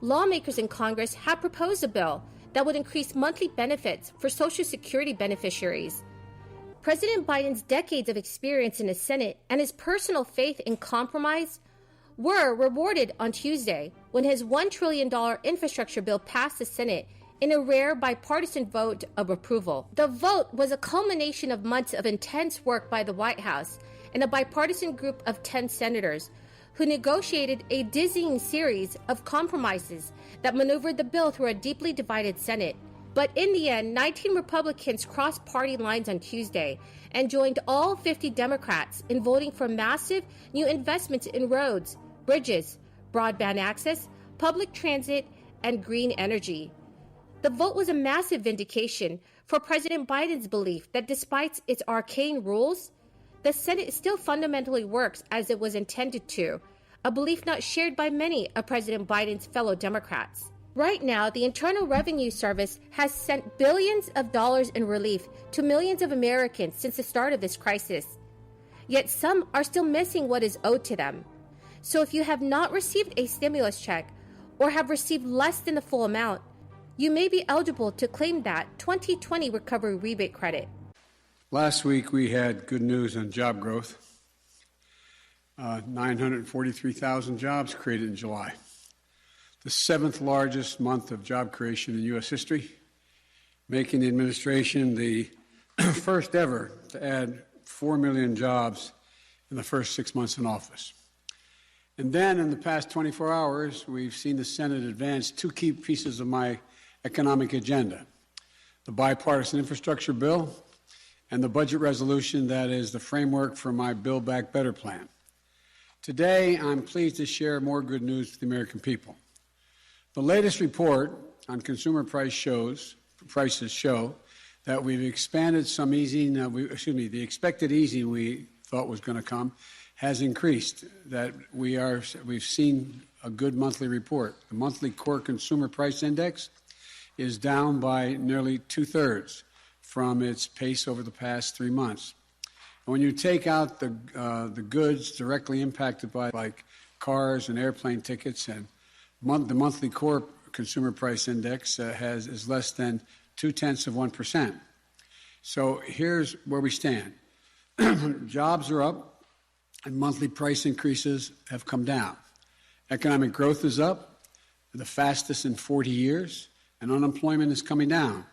lawmakers in Congress have proposed a bill that would increase monthly benefits for Social Security beneficiaries. President Biden's decades of experience in the Senate and his personal faith in compromise were rewarded on Tuesday when his $1 trillion infrastructure bill passed the Senate in a rare bipartisan vote of approval. The vote was a culmination of months of intense work by the White House and a bipartisan group of 10 senators who negotiated a dizzying series of compromises that maneuvered the bill through a deeply divided Senate. But in the end, 19 Republicans crossed party lines on Tuesday and joined all 50 Democrats in voting for massive new investments in roads, bridges, broadband access, public transit, and green energy. The vote was a massive vindication for President Biden's belief that despite its arcane rules, the Senate still fundamentally works as it was intended to, a belief not shared by many of President Biden's fellow Democrats. Right now, the Internal Revenue Service has sent billions of dollars in relief to millions of Americans since the start of this crisis. Yet some are still missing what is owed to them. So if you have not received a stimulus check or have received less than the full amount, you may be eligible to claim that 2020 recovery rebate credit. Last week, we had good news on job growth. 943,000 jobs created in July, the seventh largest month of job creation in U.S. history, making the administration the first ever to add 4 million jobs in the first 6 months in office. And then in the past 24 hours, we've seen the Senate advance two key pieces of my economic agenda: the bipartisan infrastructure bill and the budget resolution that is the framework for my Build Back Better plan. Today, I'm pleased to share more good news with the American people. The latest report on consumer prices show that we've expanded some easing, the expected easing we thought was going to come has increased, that we've seen a good monthly report. The monthly core consumer price index is down by nearly 2/3 from its pace over the past 3 months. And when you take out the goods directly impacted by, like cars and airplane tickets, and the monthly core consumer price index is less than 0.2%. So here's where we stand. Jobs are up, and monthly price increases have come down. Economic growth is up, the fastest in 40 years, and unemployment is coming down.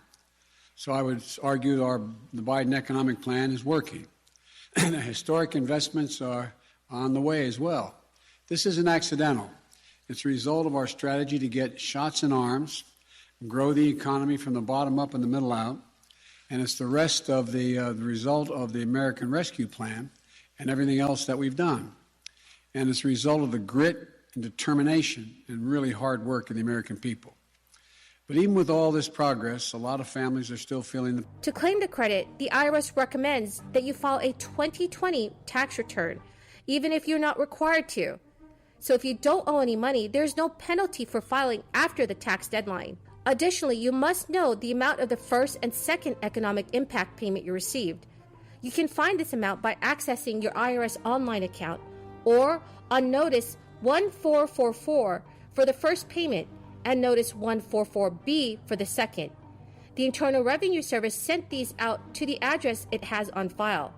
So I would argue the Biden economic plan is working. And historic investments are on the way as well. This isn't accidental. It's a result of our strategy to get shots in arms, grow the economy from the bottom up and the middle out, and it's the rest of the result of the American Rescue Plan and everything else that we've done. And it's a result of the grit and determination and really hard work of the American people. But even with all this progress, a lot of families are still feeling the... To claim the credit, the IRS recommends that you file a 2020 tax return, even if you're not required to. So if you don't owe any money, there's no penalty for filing after the tax deadline. Additionally, you must know the amount of the first and second economic impact payment you received. You can find this amount by accessing your IRS online account or on Notice 1444 for the first payment and Notice 144B for the second. The Internal Revenue Service sent these out to the address it has on file.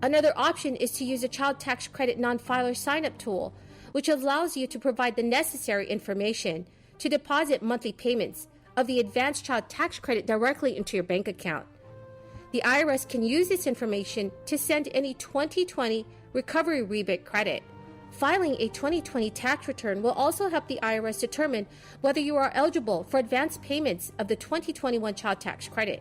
Another option is to use a child tax credit non-filer sign-up tool, which allows you to provide the necessary information to deposit monthly payments of the advanced child tax credit directly into your bank account. The IRS can use this information to send any 2020 recovery rebate credit. Filing a 2020 tax return will also help the IRS determine whether you are eligible for advance payments of the 2021 child tax credit.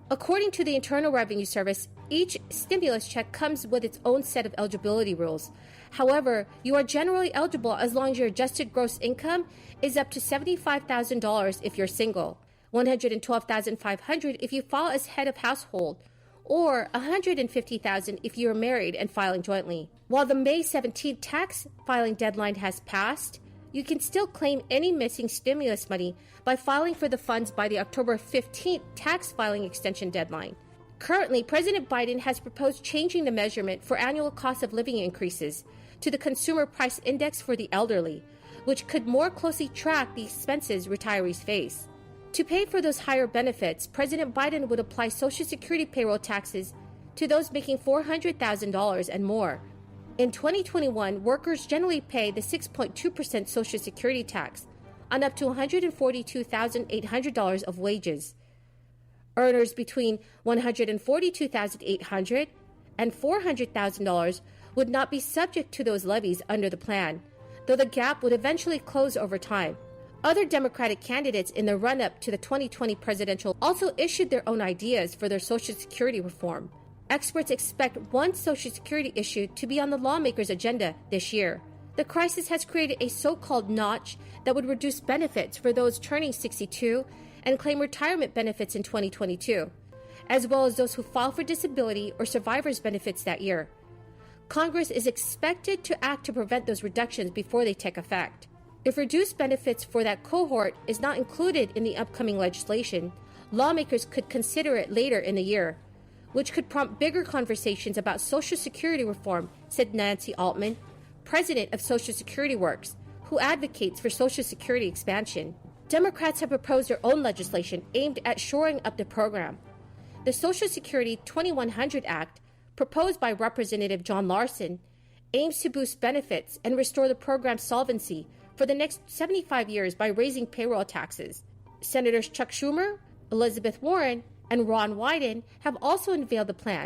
According to the Internal Revenue Service, each stimulus check comes with its own set of eligibility rules. However, you are generally eligible as long as your adjusted gross income is up to $75,000 if you're single, $112,500 if you file as head of household, or $150,000 if you are married and filing jointly. While the May 17th tax filing deadline has passed, you can still claim any missing stimulus money by filing for the funds by the October 15th tax filing extension deadline. Currently, President Biden has proposed changing the measurement for annual cost of living increases to the Consumer Price Index for the elderly, which could more closely track the expenses retirees face. To pay for those higher benefits, President Biden would apply Social Security payroll taxes to those making $400,000 and more. In 2021, workers generally pay the 6.2% Social Security tax on up to $142,800 of wages. Earners between $142,800 and $400,000 would not be subject to those levies under the plan, though the gap would eventually close over time. Other Democratic candidates in the run-up to the 2020 presidential also issued their own ideas for their Social Security reform. Experts expect one Social Security issue to be on the lawmakers' agenda this year. The crisis has created a so-called notch that would reduce benefits for those turning 62 and claim retirement benefits in 2022, as well as those who file for disability or survivors' benefits that year. Congress is expected to act to prevent those reductions before they take effect. If reduced benefits for that cohort is not included in the upcoming legislation, lawmakers could consider it later in the year, which could prompt bigger conversations about Social Security reform, said Nancy Altman, president of Social Security Works, who advocates for Social Security expansion. Democrats have proposed their own legislation aimed at shoring up the program. The Social Security 2100 Act, proposed by Representative John Larson, aims to boost benefits and restore the program's solvency for the next 75 years by raising payroll taxes. Senators Chuck Schumer, Elizabeth Warren, and Ron Wyden have also unveiled the plan.